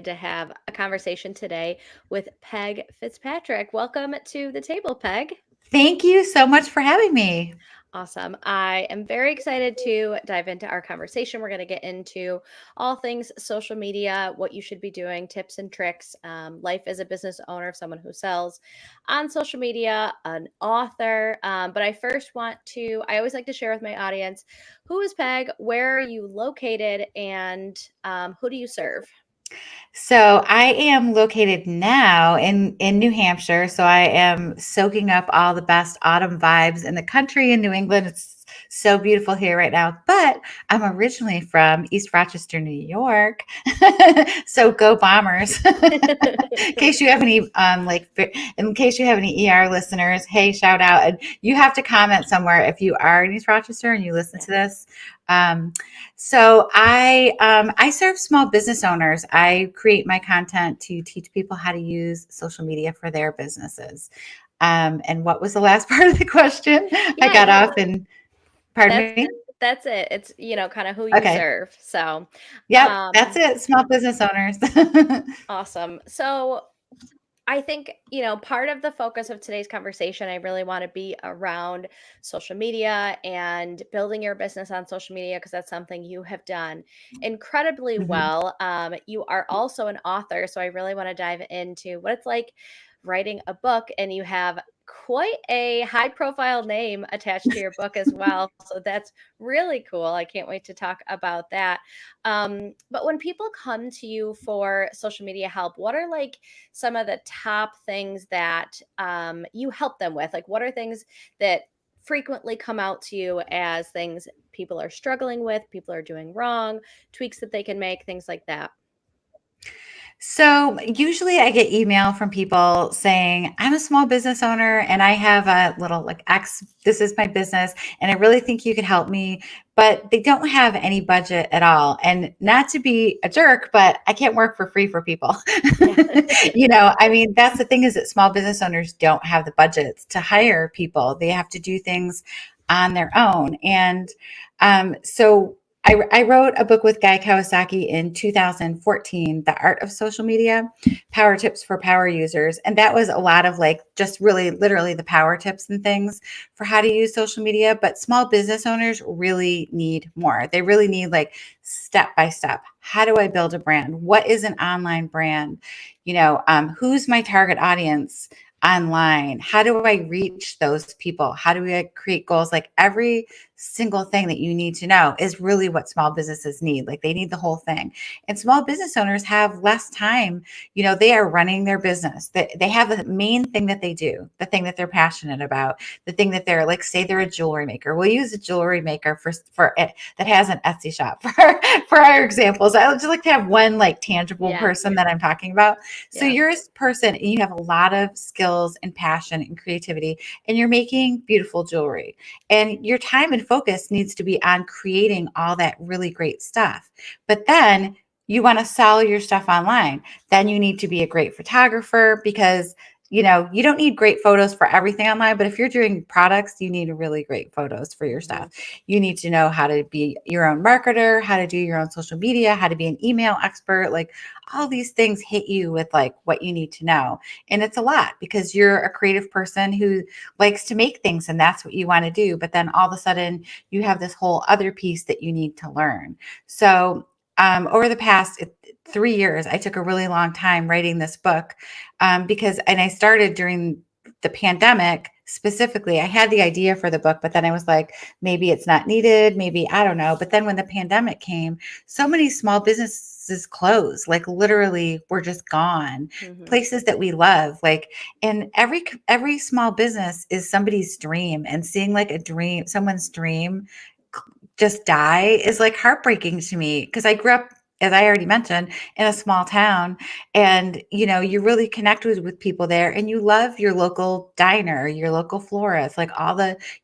to have a conversation today with Peg Fitzpatrick. Welcome to the table, Peg. Thank you so much for having me. Awesome. I am very excited to dive into our conversation. We're going to get into all things social media, what you should be doing, tips and tricks, life as a business owner, someone who sells on social media, an author. But I first I always like to share with my audience who is Peg, where are you located, and who do you serve? So I am located now in New Hampshire. So I am soaking up all the best autumn vibes in the country in New England. It's so beautiful here right now. But I'm originally from East Rochester, New York. So go Bombers. In case you have any in case you have any ER listeners, hey, shout out. And you have to comment somewhere if you are in East Rochester and you listen Yeah. to this. Um, so I serve small business owners. I create my content to teach people how to use social media for their businesses. And what was the last part of the question? I Yeah, got off and pardon that's me. that's it. It's, kind of who you Okay. serve. So, Yep, that's um, it. Small business owners. awesome. So, I think, part of the focus of today's conversation, I really want to be around social media and building your business on social media because that's something you have done incredibly Mhm. well. You are also an author, so I really want to dive into what it's like writing a book, and you have quite a high profile name attached to your book as well. So that's really cool. I can't wait to talk about that. But when people come to you for social media help, what are like some of the top things that you help them with? Like, what are things that frequently come out to you as things people are struggling with, people are doing wrong, tweaks that they can make, things like that? So usually I get email from people saying, I'm a small business owner and I have a little like X, this is my business, and I really think you could help me, but they don't have any budget at all. And not to be a jerk, but I can't work for free for people. Yeah. I mean, that's the thing is that small business owners don't have the budgets to hire people. They have to do things on their own. And I wrote a book with Guy Kawasaki in 2014, The Art of Social Media, Power Tips for Power Users. And that was a lot of like just really literally the power tips and things for how to use social media. But small business owners really need more. They really need like step by step. How do I build a brand? What is an online brand? Who's my target audience online? How do I reach those people? How do I create goals? Like every single thing that you need to know is really what small businesses need. Like they need the whole thing. And small business owners have less time. They are running their business. They have the main thing that they do, the thing that they're passionate about, the thing that they're like, say they're a jewelry maker. We'll use a jewelry maker for it that has an Etsy shop for our examples. I would just like to have one like tangible Yeah. person that I'm talking about. So Yeah. you're a person and you have a lot of skills and passion and creativity, and you're making beautiful jewelry. And your time and focus needs to be on creating all that really great stuff. But then you want to sell your stuff online. Then you need to be a great photographer because you don't need great photos for everything online, but if you're doing products, you need really great photos for your Hmm. stuff. You need to know how to be your own marketer, how to do your own social media, how to be an email expert. Like all these things hit you with like what you need to know. And it's a lot because you're a creative person who likes to make things and that's what you want to do. But then all of a sudden you have this whole other piece that you need to learn. So over the past 3 years, I took a really long time writing this book and I started during the pandemic specifically. I had the idea for the book, but then I was like, maybe it's not needed, maybe I don't know. But then when the pandemic came, so many small businesses closed, like literally were just gone. Hmm. Places that we love, like, and every small business is somebody's dream, and seeing like a dream, someone's dream just die is like heartbreaking to me because I grew up, as I already mentioned, in a small town, and you really connect with people there, and you love your local diner, your local florist, like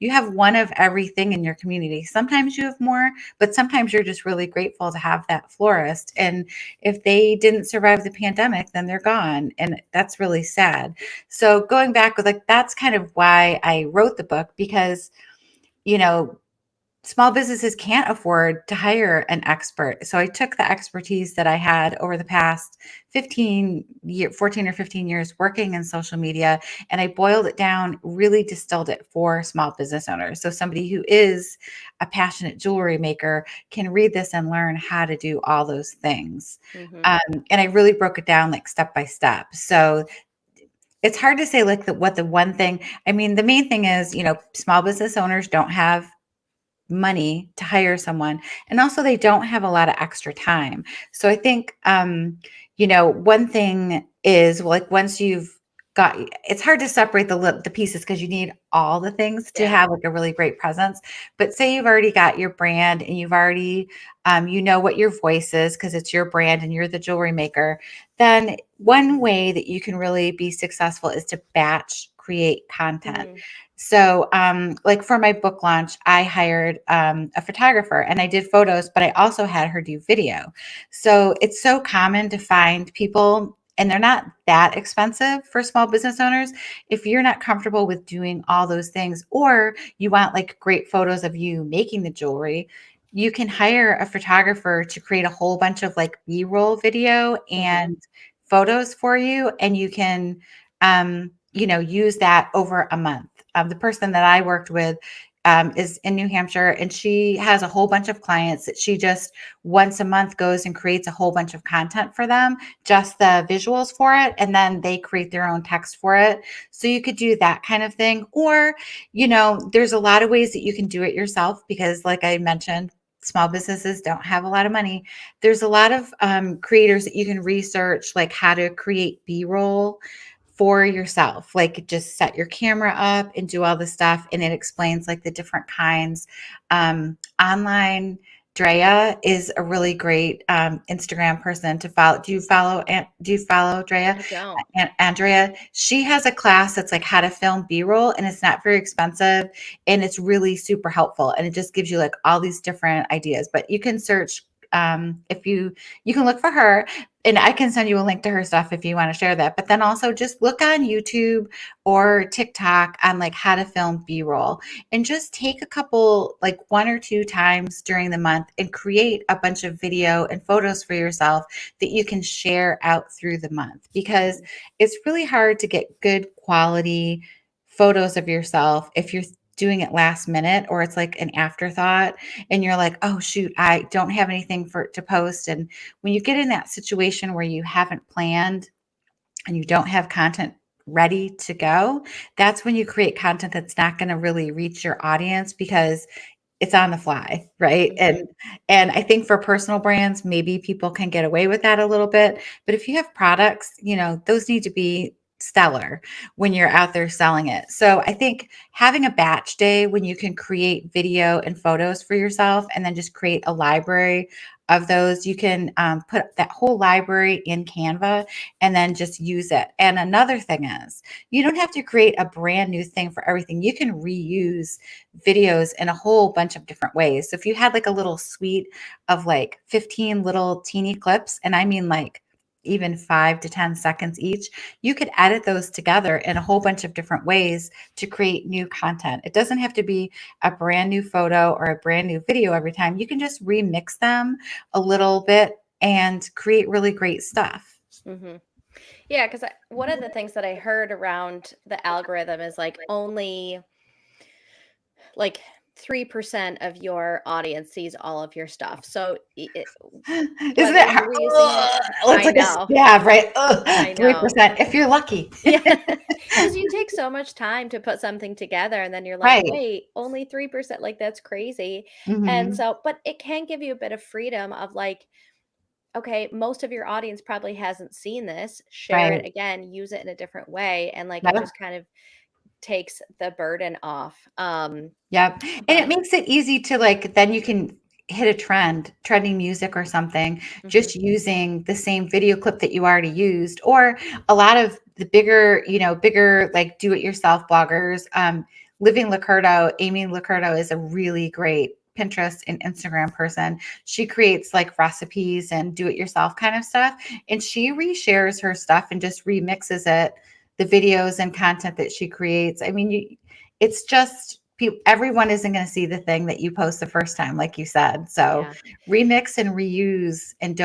you have one of everything in your community. Sometimes you have more, but sometimes you're just really grateful to have that florist. And if they didn't survive the pandemic, then they're gone, and that's really sad. So going back with like that's kind of why I wrote the book because you know small businesses can't afford to hire an expert. So I took the expertise that I had over the past 14 or 15 years working in social media, and I boiled it down, really distilled it for small business owners. So somebody who is a passionate jewelry maker can read this and learn how to do all those things. Mm-hmm. And I really broke it down like step by step. So it's hard to say like what the one thing, I mean, the main thing is, small business owners don't have money to hire someone, and also they don't have a lot of extra time. So I think one thing is, like, once you've got, it's hard to separate the pieces because you need all the things to Yeah. have like a really great presence. But say you've already got your brand and you've already what your voice is because it's your brand and you're the jewelry maker, then one way that you can really be successful is to batch create content. Mm-hmm. So, like for my book launch, I hired a photographer and I did photos, but I also had her do video. So it's so common to find people, and they're not that expensive for small business owners. If you're not comfortable with doing all those things, or you want like great photos of you making the jewelry, you can hire a photographer to create a whole bunch of like B-roll video Mm-hmm. and photos for you, and you can use that over a month. The person that I worked with is in New Hampshire, and she has a whole bunch of clients that she just once a month goes and creates a whole bunch of content for them, just the visuals for it, and then they create their own text for it. So you could do that kind of thing. Or, there's a lot of ways that you can do it yourself because, like I mentioned, small businesses don't have a lot of money. There's a lot of creators that you can research, like how to create B-roll for yourself. Like, just set your camera up and do all the stuff, and it explains like the different kinds. Online Drea is a really great Instagram person to follow. Do you follow Drea? I don't. Andrea, she has a class that's like how to film B-roll, and it's not very expensive, and it's really super helpful, and it just gives you like all these different ideas. But you can search, if you can look for her, and I can send you a link to her stuff if you want to share that. But then also just look on YouTube or TikTok on like how to film B-roll, and just take a couple, like 1 or 2 times during the month, and create a bunch of video and photos for yourself that you can share out through the month, because it's really hard to get good quality photos of yourself if you're doing it last minute, or it's like an afterthought and you're like, oh shoot, I don't have anything to post. And when you get in that situation where you haven't planned and you don't have content ready to go, that's when you create content that's not going to really reach your audience because it's on the fly, right? Mm-hmm. And I think for personal brands, maybe people can get away with that a little bit. But if you have products, those need to be stellar when you're out there selling it. So I think having a batch day when you can create video and photos for yourself, and then just create a library of those, you can put that whole library in Canva and then just use it. And another thing is, you don't have to create a brand new thing for everything. You can reuse videos in a whole bunch of different ways. So if you had like a little suite of like 15 little teeny clips, and I mean like even 5 to 10 seconds each, you could edit those together in a whole bunch of different ways to create new content. It doesn't have to be a brand new photo or a brand new video every time. You can just remix them a little bit and create really great stuff. Mm-hmm. Yeah, because one of the things that I heard around the algorithm is like only like 3% of your audience sees all of your stuff. So Isn't whether it hard? you're using, Ugh, it's I like a know, stab, right? I Ugh, know. 3%, if you're lucky. Yeah. Because you take so much time to put something together and then you're like, Right. wait, only 3%, like that's crazy. And Mhm. so, but it can give you a bit of freedom of like, okay, most of your audience probably hasn't seen this. Share it Right. again, use it in a different way. And like it Yep. just kind of takes the burden off. Yep. And it But makes it easy to like, then you can hit a trending music or something, mhm, just using the same video clip that you already used. Or a lot of the bigger like do it yourself bloggers, Living Lacurdo, Amy Lacurdo is a really great Pinterest and Instagram person. She creates like recipes and do it yourself kind of stuff. And she reshares her stuff and just remixes it, the videos and content that she creates. I mean, it's just everyone isn't going to see the thing that you post the first time, like you said. So Yeah. remix and reuse, and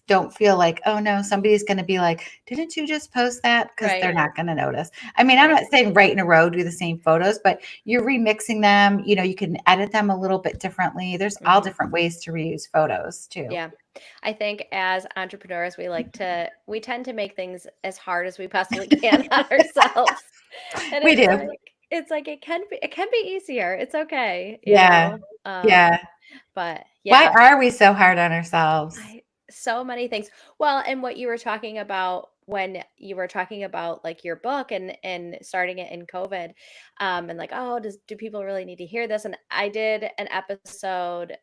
don't feel like, oh no, somebody's going to be like, didn't you just post that? Because they're Right. not going to notice. I mean, I'm Right. not saying right in a row do the same photos, but you're remixing them. You can edit them a little bit differently. There's all Hmm. different ways to reuse photos too. Yeah. I think as entrepreneurs, we tend to make things as hard as we possibly can on ourselves. And We do. it's like it can be easier. It's okay, you Yeah. know. Yeah. But Why yeah, are we so hard on ourselves? so many things. Well, and what you were talking about when you were talking about like your book and starting it in COVID, and like, oh, do people really need to hear this? And I did an episode.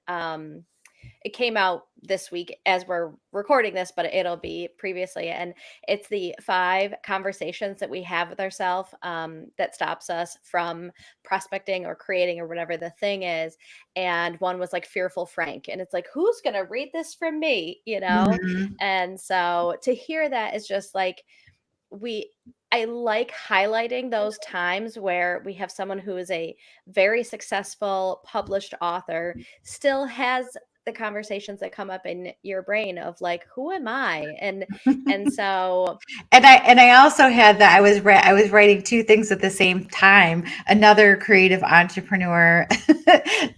It came out this week as we're recording this, but it'll be previously. And it's the 5 conversations that we have with ourselves that stops us from prospecting or creating or whatever the thing is. And one was like fearful Frank. And it's like, who's going to read this from me? You know? Mhm. And so to hear that is just like, we I like highlighting those times where we have someone who is a very successful published author still has the conversations that come up in your brain of like, who am I? And so And I also had that I was writing two things at the same time. Another creative entrepreneur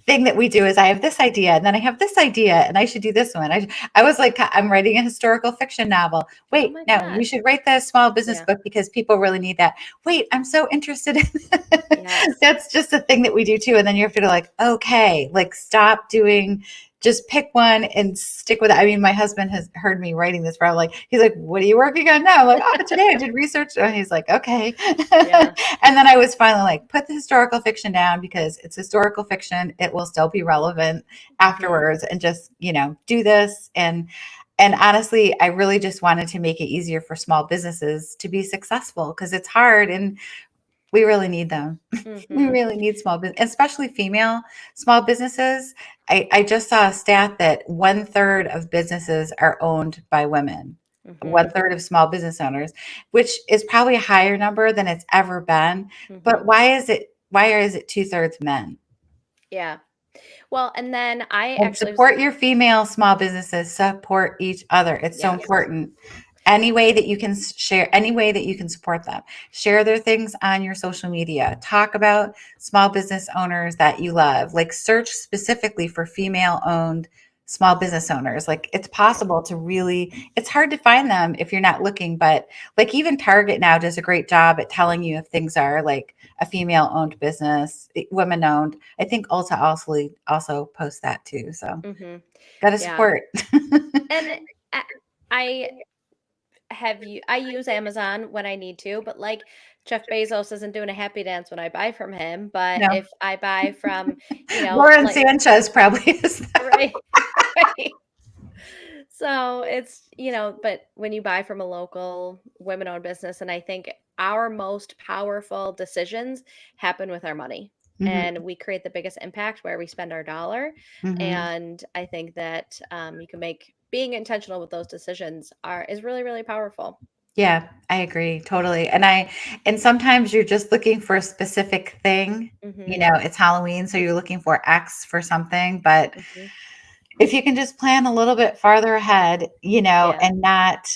thing that we do is I have this idea and then I have this idea and I should do this one. I was like, I'm writing a historical fiction novel. oh Wait, my no, we gosh. should write the small business Yeah. book because people really need that. Wait, I'm so interested in Yes. that's just a thing that we do too. And then you have to go like, okay, like stop doing just pick one and stick with it. I mean, my husband has heard me writing this for like, he's like, what are you working on now? I'm like, oh, today I did research. And he's like, okay. Yeah. And then I was finally like, put the historical fiction down because it's historical fiction. It will still be relevant Hmm. afterwards and just, do this. And honestly, I really just wanted to make it easier for small businesses to be successful because it's hard and we really need them. We Hmm. really need small business, especially female small businesses. I just saw a stat that 1/3 of businesses are owned by women, Hmm. 1/3 of small business owners, which is probably a higher number than it's ever been. Hmm. But why is it 2/3 men? Yeah. Well, and then I And actually was support your female small businesses, support each other. It's so yes. important. Any way that you can share, any way that you can support them. Share their things on your social media. Talk about small business owners that you love. Like search specifically for female owned small business owners. Like it's possible to really, it's hard to find them if you're not looking, but like even Target now does a great job at telling you if things are like a female owned business, women owned. I think Ulta also posts that too. So Hmm. got to Yeah. support. And I I I use Amazon when I need to, but like Jeff Bezos isn't doing a happy dance when I buy from him. But No, if I buy from, Lauren like Sanchez probably is. right, right. So it's, but when you buy from a local women owned business, and I think our most powerful decisions happen with our money. Mhm, And we create the biggest impact where we spend our dollar. mhm. And I think that you can make being intentional with those decisions is really, really powerful. Yeah, I agree totally. And sometimes you're just looking for a specific thing. Hmm. It's Halloween, so you're looking for X for something. But Hmm. if you can just plan a little bit farther ahead, Yeah. and not,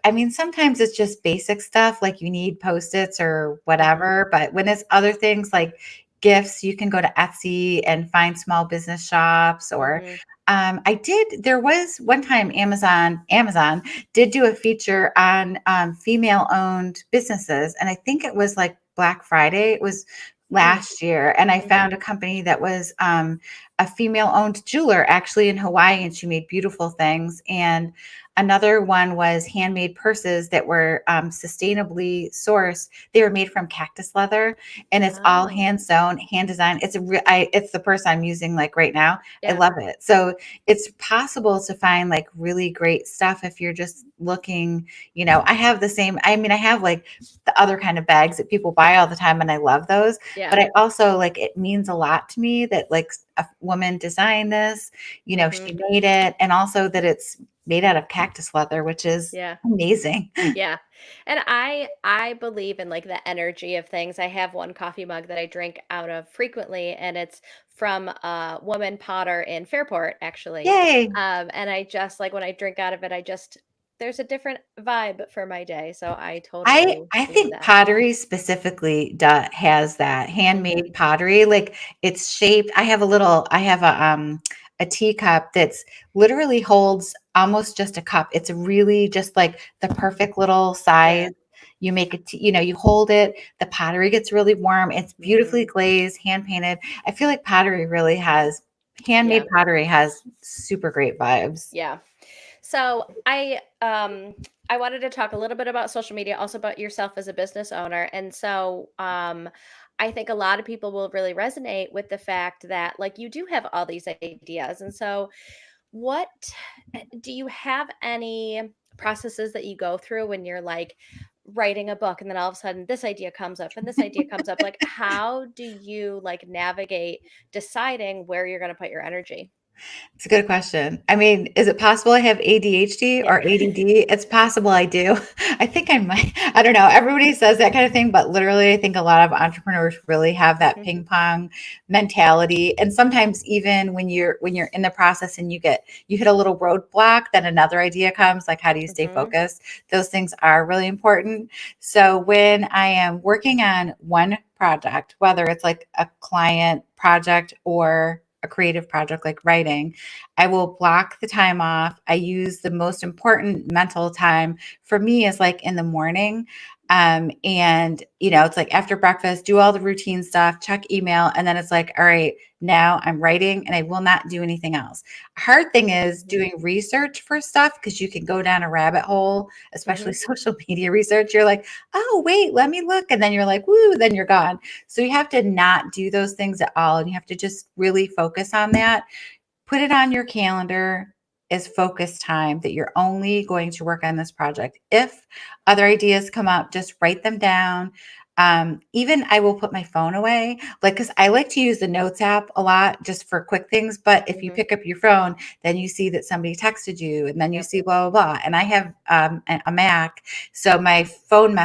I mean, sometimes it's just basic stuff like you need post-its or Hmm. whatever. But when it's other things like gifts, you can go to Etsy and find small business shops or Hmm. there was one time Amazon did do a feature on female owned businesses. And I think it was like Black Friday. It was last year. And I Hmm. found a company that was a female owned jeweler actually in Hawaii, and she made beautiful things. And another one was handmade purses that were sustainably sourced. They were made from cactus leather, and it's all Oh, hand sewn, hand designed. It's the purse I'm using like right now. I yeah. love it. So it's possible to find like really great stuff if you're just looking. I have the same. I mean, I have like the other kind of bags that people buy all the time, and I love those. Yeah. But I also like it means a lot to me that like a woman designed this, Hmm. she made it, and also that it's made out of cactus leather, which is Yeah. amazing. Yeah. And I believe in like the energy of things. I have one coffee mug that I drink out of frequently, and it's from a woman potter in Fairport actually. Yay. And I just like when I drink out of it, I just there's a different vibe for my day. So I totally I believe think that. pottery specifically has that Mhm. handmade pottery. Like it's shaped. I have a teacup that's literally holds almost just a cup. It's really just like the perfect little Yeah. size. You make it, you hold it. The pottery gets really warm. It's beautifully Mhm. glazed, hand painted. I feel like handmade Yeah. pottery has super great vibes. Yeah. So I wanted to talk a little bit about social media, also about yourself as a business owner. And so I think a lot of people will really resonate with the fact that like you do have all these ideas. And so what do you have any processes that you go through when you're like writing a book and then all of a sudden this idea comes up and this idea comes up? Like how do you like navigate deciding where you're going to put your energy? It's a good question. I mean, is it possible I have ADHD Yeah. or ADD? It's possible I do. I think I might. I don't know. Everybody says that kind of thing, but literally, I think a lot of entrepreneurs really have that Mhm. ping pong mentality. And sometimes, even when you're in the process and you hit a little roadblock, then another idea comes. Like, how do you stay Mhm. focused? Those things are really important. So when I am working on one project, whether it's like a client project or a creative project like writing, I will block the time off. I use the most important mental time for me is like in the morning. And it's like after breakfast, do all the routine stuff, check email, and then it's like, all right, now I'm writing and I will not do anything else. Hard thing is Mhm. doing research for stuff because you can go down a rabbit hole, especially Mhm. social media research. You're like, oh, wait, let me look. And then you're like, woo, then you're gone. So you have to not do those things at all. And you have to just really focus on that. Put it on your calendar as focus time that you're only going to work on this project. If other ideas come up, just write them down. Even I will put my phone away, like, because I like to use the Notes app a lot just for quick things. But if you Mhm. pick up your phone, then you see that somebody texted you, and then you Yep. see blah, blah, blah. And I have a Mac. So my phone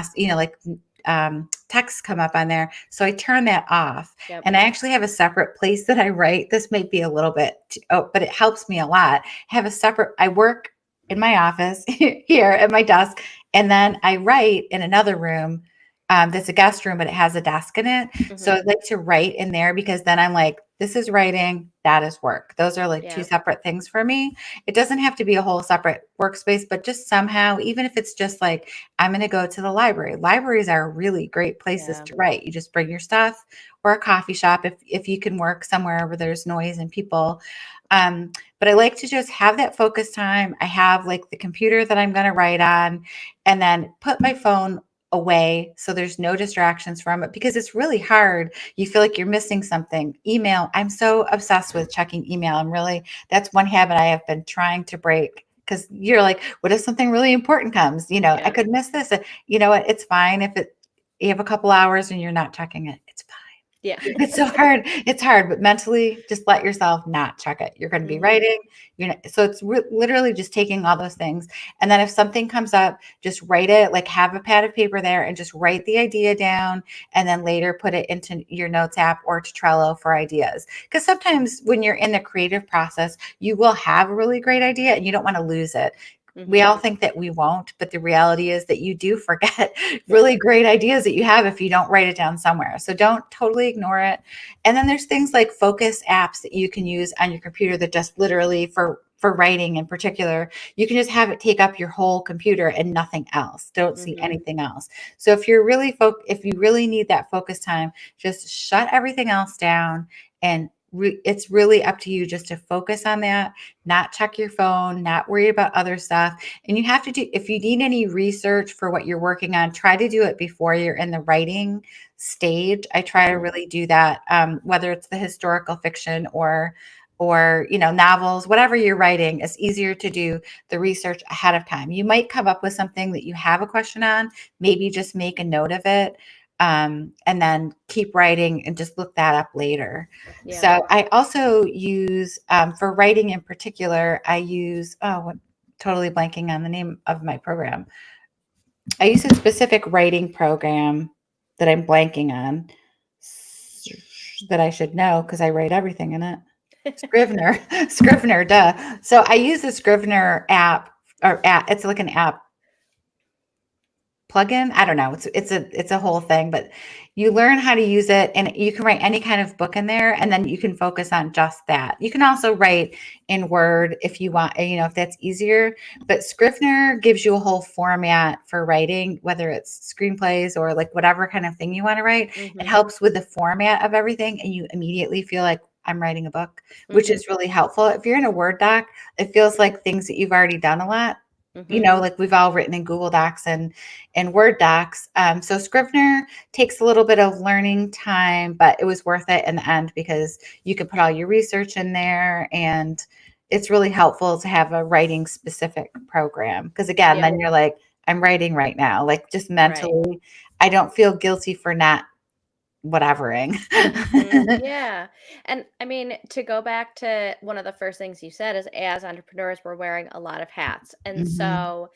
texts come up on there. So I turn that off. Yep. And I actually have a separate place that I write. This might be a little bit, but it helps me a lot. I work in my office here at my desk, and then I write in another room that's a guest room, but it has a desk in it. So I Mhm. like to write in there because then I'm like, this is writing, that is work. Those are like two Yeah. separate things for me. It doesn't have to be a whole separate workspace, but just somehow, even if it's just like, I'm going to go to the library. Libraries are really great places Yeah. to write. You just bring your stuff, or a coffee shop if you can work somewhere where there's noise and people. But I like to just have that focus time. I have like the computer that I'm going to write on, and then put my phone away so there's no distractions from it because it's really hard. You feel like you're missing something. Email. I'm so obsessed with checking email. That's one habit I have been trying to break because you're like, what if something really important comes? I Yeah. could miss this. You know what? It's fine if you have a couple hours and you're not checking it. It's fine. Yeah. It's so hard. It's hard, but mentally, just let yourself not check it. You're going to be Mhm. writing. So it's literally just taking all those things, and then if something comes up, just write it. Like have a pad of paper there, and just write the idea down, and then later put it into your notes app or to Trello for ideas. Because sometimes when you're in the creative process, you will have a really great idea, and you don't want to lose it. We Mhm. all think that we won't, but the reality is that you do forget Yeah. really great ideas that you have if you don't write it down somewhere. So don't totally ignore it. And then there's things like focus apps that you can use on your computer that just literally for writing in particular, you can just have it take up your whole computer and nothing else. Don't see Mhm. anything else. So if you really need that focus time, just shut everything else down and it's really up to you just to focus on that, not check your phone, not worry about other stuff. And you have to do, if you need any research for what you're working on, try to do it before you're in the writing stage. I try to Mhm. really do that, whether it's the historical fiction or novels, whatever you're writing. It's easier to do the research ahead of time. You might come up with something that you have a question on, maybe just make a note of it, and then keep writing and just look that up later. Yeah. So I also use, for writing in particular, I use, totally blanking on the name of my program. I use a specific writing program that I'm blanking on that I should know because I write everything in it. Scrivener, Scrivener, duh. So I use the Scrivener app or app. It's like an app plugin. I don't know. It's a whole thing, but you learn how to use it and you can write any kind of book in there and then you can focus on just that. You can also write in Word if you want, if that's easier, but Scrivener gives you a whole format for writing, whether it's screenplays or like whatever kind of thing you want to write. It Mm-hmm. helps with the format of everything and you immediately feel like I'm writing a book, which Mm-hmm. is really helpful. If you're in a Word doc, it feels like things that you've already done a lot. Mm-hmm. Like we've all written in Google Docs and Word docs. So Scrivener takes a little bit of learning time, but it was worth it in the end because you can put all your research in there and it's really helpful to have a writing specific program. Because again, Yep. then you're like, I'm writing right now, like just Right. mentally, I don't feel guilty for not whatevering. Yeah. And I mean, to go back to one of the first things you said is as entrepreneurs, we're wearing a lot of hats. And Mhm. so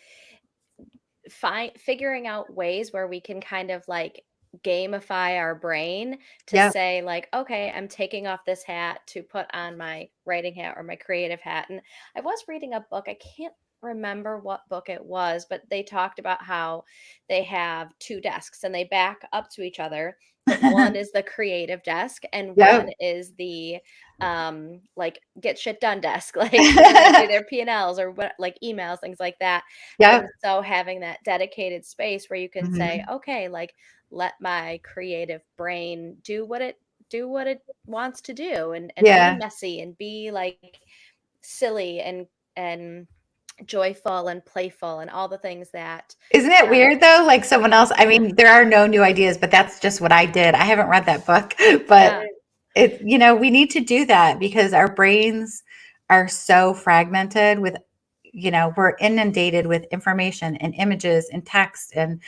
figuring out ways where we can kind of like gamify our brain to Yep. say like, okay, I'm taking off this hat to put on my writing hat or my creative hat. And I was reading a book, I can't remember what book it was, but they talked about how they have two desks and they back up to each other, but one is the creative desk and one Yep. is the like get shit done desk, like where they do their P&Ls or what, like emails, things like that. And Yep. so having that dedicated space where you can say, Mhm. okay, like let my creative brain do what it wants to do and be Yeah. messy and be like silly and joyful and playful and all the things that Isn't it um weird though? Like someone else, I yeah, mean, there are no new ideas, but that's just what I did. I haven't read that book, but yeah. we need to do that because our brains are so fragmented with, we're inundated with information and images and text and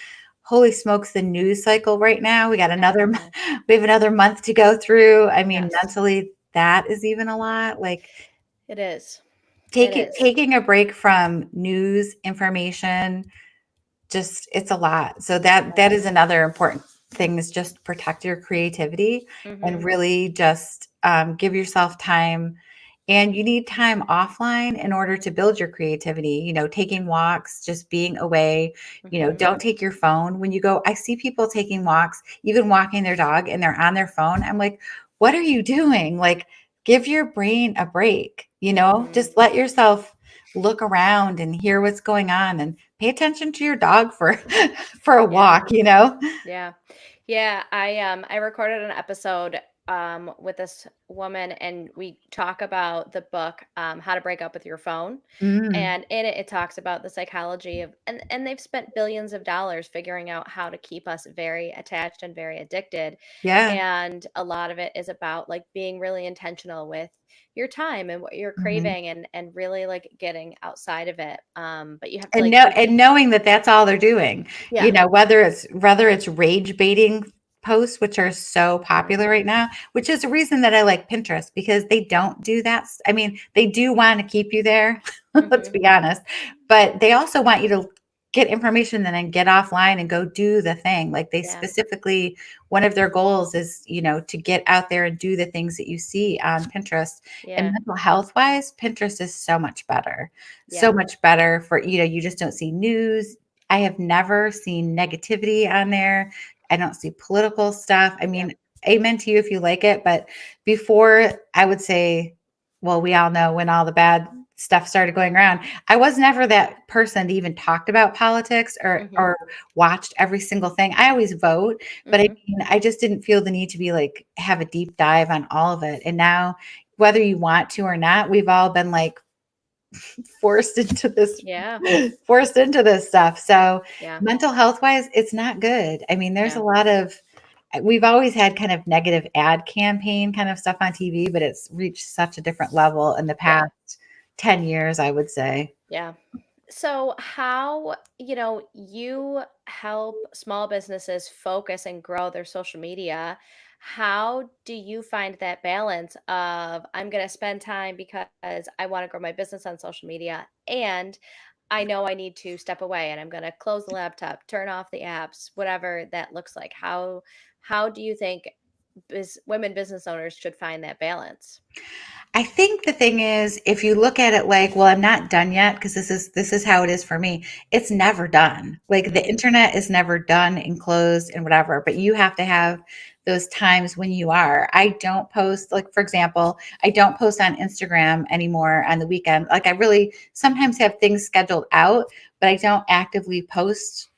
holy smokes, the news cycle right now. I know. We have another month to go through. I mean, Yes, mentally, that is even a lot. Like it is. It taking is. taking a break from news information just it's a lot. So that Right. is another important thing is just protect your creativity and Mhm. really just give yourself time. And you need time offline in order to build your creativity, taking walks, just being away, Mhm. don't take your phone when you go. I see people taking walks, even walking their dog, and they're on their phone. I'm like, what are you doing? Like, give your brain a break, Mhm. just let yourself look around and hear what's going on and pay attention to your dog for for a Yeah. walk. Yeah. Yeah, I recorded an episode with this woman and we talk about the book How to Break Up with Your Phone. Mm, And in it it talks about the psychology of and they've spent billions of dollars figuring out how to keep us very attached and very addicted. yeah. And a lot of it is about like being really intentional with your time and what you're Mhm. craving and really like getting outside of it. But you have to And like know keep and knowing that that's all they're doing, yeah. whether it's rage baiting posts, which are so Mhm. popular right now, which is the reason that I like Pinterest because they don't do that. I mean, they do want to keep you there, let's Mhm. be honest, but they also want you to get information and then get offline and go do the thing. Like they Yeah. specifically, one of their goals is, to get out there and do the things that you see on Pinterest. And Yeah. mental health wise, Pinterest is so much better, so Yeah. much better for, you just don't see news. I have never seen negativity on there. I don't see political stuff. I Yep. mean, amen to you if you like it. But before, I would say, well, we all know when all the bad stuff started going around, I was never that person that even talked about politics or Mhm. or watched every single thing. I always vote, but I Mhm. mean, I just didn't feel the need to be like have a deep dive on all of it. And now, whether you want to or not, we've all been like forced into this Yeah. forced into this stuff. So Yeah. mental health wise, it's not good. I mean, there's a Yeah. lot of we've always had kind of negative ad campaign kind of stuff on TV, but it's reached such a different level in the Yeah. past 10 years, I would say. Yeah. So how, you help small businesses focus and grow their social media. How do you find that balance of I'm going to spend time because I want to grow my business on social media and I know I need to step away and I'm going to close the laptop, turn off the apps, whatever that looks like. How do you think women business owners should find that balance? I think the thing is, if you look at it like, well, I'm not done yet because this is how it is for me. It's never done. Like the Mhm. internet is never done and closed and whatever, but you have to have those times when you are. I don't post, like for example, I don't post on Instagram anymore on the weekend. Like I really sometimes have things scheduled out, but I don't actively post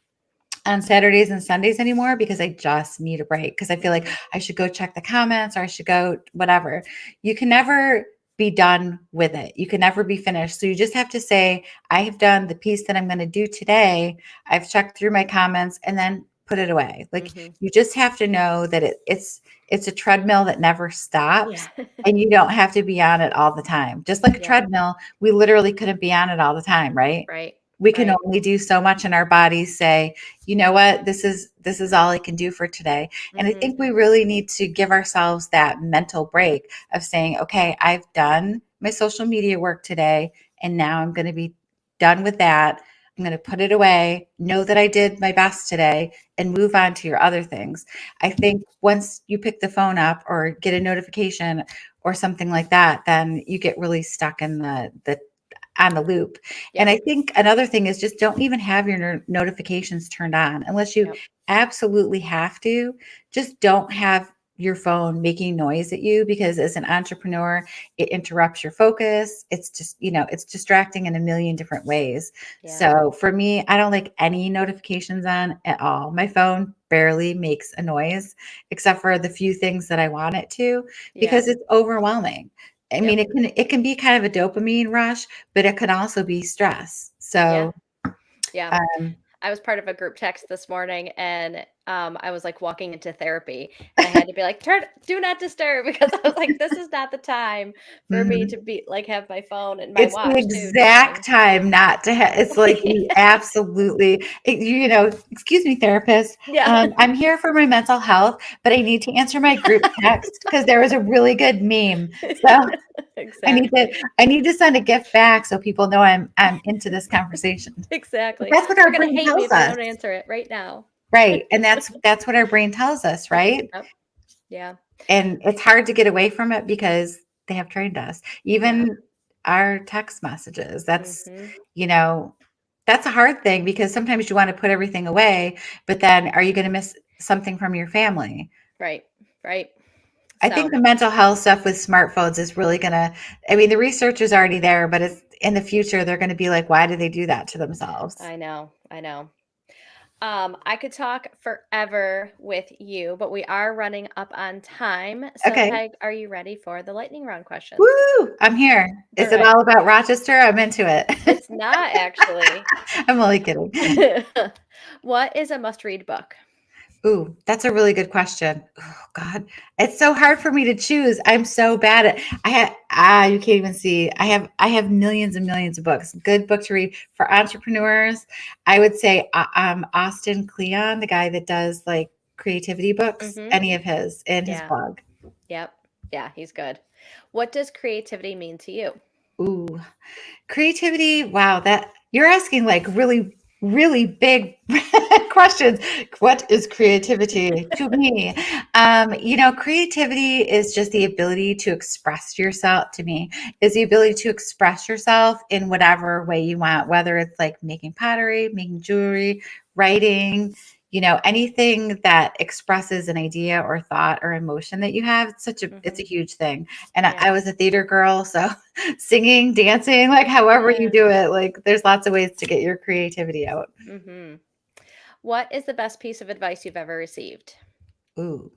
on Saturdays and Sundays anymore because I just need a break because I feel like Mhm. I should go check the comments or I should go whatever. You can never be done with it. You can never be finished. So you just have to say, I have done the piece that I'm going to do today. I've checked through my comments and then put it away. Like Mhm. you just have to know that it's a treadmill that never stops Yeah. and you don't have to be on it all the time. Just like a Yeah. treadmill, we literally couldn't be on it all the time, right? Right. We can Right. only do so much and our bodies say, you know what, this is all I can do for today. And I Mhm. think we really need to give ourselves that mental break of saying, okay, I've done my social media work today and now I'm going to be done with that. I'm going to put it away, know that I did my best today and move on to your other things. I think once you pick the phone up or get a notification or something like that, then you get really stuck in the on the loop. And Yep. I think another thing is just don't even have your notifications turned on unless you Yep. absolutely have to. Just don't have your phone making noise at you because as an entrepreneur, it interrupts your focus. It's just, it's distracting in a million different ways. Yeah. So for me, I don't like any notifications on at all. My phone barely makes a noise except for the few things that I want it to Yeah. because it's overwhelming. I mean, Yep. it can be kind of a dopamine rush, but it can also be stress. Yeah. So, Yeah. um, I was part of a group text this morning and I was like walking into therapy and I had to be like, do not disturb because I was like, this is not the time for me mhm. to be like have my phone and my It's the watch too exact going. time not to have. It's like you absolutely, excuse me, therapist. Yeah. I'm here for my mental health, but I need to answer my group text because there was a really good meme. So I need to, Exactly. I need to send a gift back so people know I'm into this conversation. But Exactly. that's what You're our gonna brain hate me tells if I us, don't answer it right now. right? And that's what our brain tells us, right? Yep. Yeah. And it's hard to get away from it because they have trained us. Yeah. Even our text messages, Hmm. you know, that's a hard thing because sometimes you want to put everything away, but then are you going to miss something from your family? Right. Right. I think So the mental health stuff with smartphones is really going to, I mean, the research is already there, but it's in the future, they're going to be like, why do they do that to themselves? I know. I know. I could talk forever with you, but we are running up on time. So, Okay. Peg, are you ready for the lightning round questions? Woo! I'm here. All Is it right. all about Rochester? I'm into it. It's not actually. I'm only kidding. What is a must read book? Ooh, that's a really good question. Oh God, it's so hard for me to choose. I'm so bad at. you can't even see. I have millions and millions of books. Good book to read for entrepreneurs. I would say Austin Kleon, the guy that does like creativity books, Hmm. any of his in his Yeah. blog. Yep. Yeah, he's good. What does creativity mean to you? Ooh, creativity. Wow, that you're asking like really, really big questions. What is creativity to me? Creativity is just the ability to express yourself to me, is the ability to express yourself in whatever way you want, whether it's like making pottery, making jewelry, writing, anything that expresses an idea or thought or emotion that you have. It's a Hmm. huge thing. And I Yeah. was a theater girl, so singing, dancing, like however you Yeah. do it, like there's lots of ways to get your creativity out. Hmm. What is the best piece of advice you've ever received? Ooh.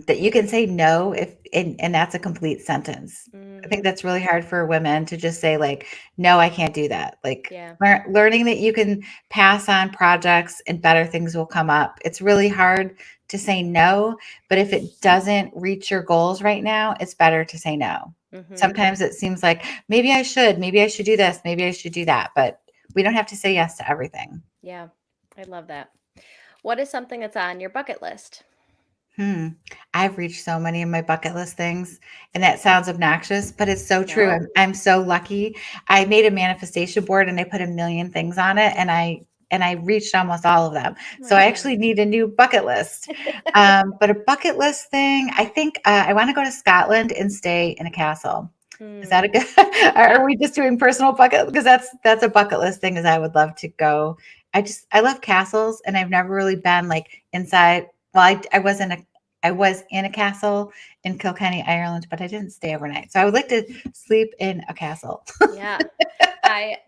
That you can say no if and that's a complete sentence. I think Mm, that's really hard for women to just say like, no, I can't do that. Like yeah. learning that you can pass on projects and better things will come up. It's really hard to say no, but if it doesn't reach your goals right now, it's better to say no. Hmm. Sometimes it seems like maybe I should do this, maybe I should do that, but we don't have to say yes to everything. Yeah. I love that. What is something that's on your bucket list? Hmm. I've reached so many of my bucket list things, and that sounds obnoxious, but it's so true. No. I'm so lucky. I made a manifestation board and I put a million things on it, and I reached almost all of them. Oh my So I God. actually need a new bucket list. But a bucket list thing, I think I want to go to Scotland and stay in a castle. Is that a Hmm. good? Are we just doing personal bucket? Because that's a bucket list thing. Is I would love to go. I love castles, and I've never really been like inside. Well, I was in a castle in Kilkenny, Ireland, but I didn't stay overnight. So I would like to sleep in a castle. Yeah.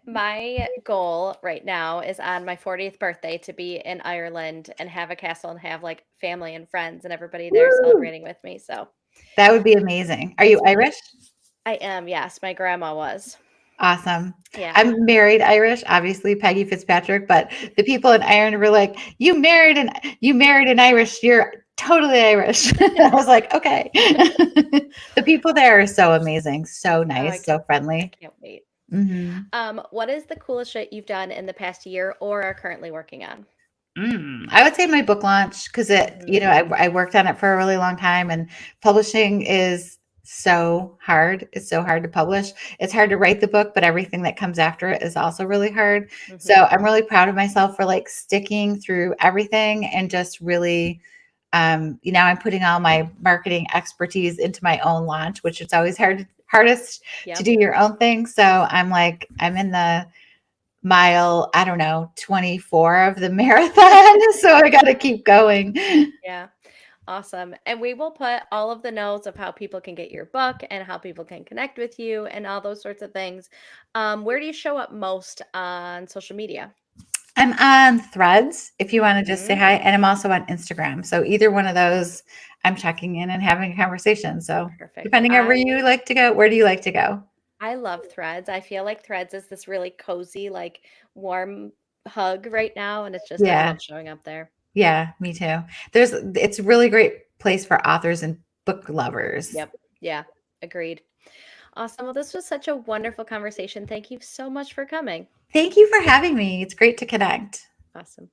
My goal right now is on my 40th birthday to be in Ireland and have a castle and have like family and friends and everybody there Woo! celebrating with me. So That would be amazing. Are you that's really, Irish? I am. Yes, my grandma was. Awesome. Yeah. I'm married Irish, obviously Peggy Fitzpatrick, but the people in Ireland were like, you married an Irish, you're totally Irish." I was like, "Okay." The people there are so amazing, so Oh, nice, so I friendly. can't wait. Mhm. What is the coolest shit you've done in the past year or are currently working on? I would say my book launch because Hmm. I worked on it for a really long time, and publishing is so hard. It's so hard to publish. It's hard to write the book, but everything that comes after it is also really hard. So Hmm. I'm really proud of myself for like sticking through everything and just really, I'm putting all my marketing expertise into my own launch, which it's always hardest to Yep. do your own thing. So I'm in the mile, I don't know, 24 of the marathon. So I got to keep going. Yeah. Awesome. And we will put all of the notes of how people can get your book and how people can connect with you and all those sorts of things. Where do you show up most on social media? I'm on Threads if you want to just say Hmm. hi. And I'm also on Instagram. So either one of those, I'm checking in and having a conversation. So Perfect. depending on where you like to go, where do you like to go? I love Threads. I feel like Threads is this really cozy, like warm hug right now. And it's just, I Yeah. love showing up there. Yeah, me too. It's a really great place for authors and book lovers. Yep. Yeah. Agreed. Awesome. Well, this was such a wonderful conversation. Thank you so much for coming. Thank you for having me. It's great to connect. Awesome.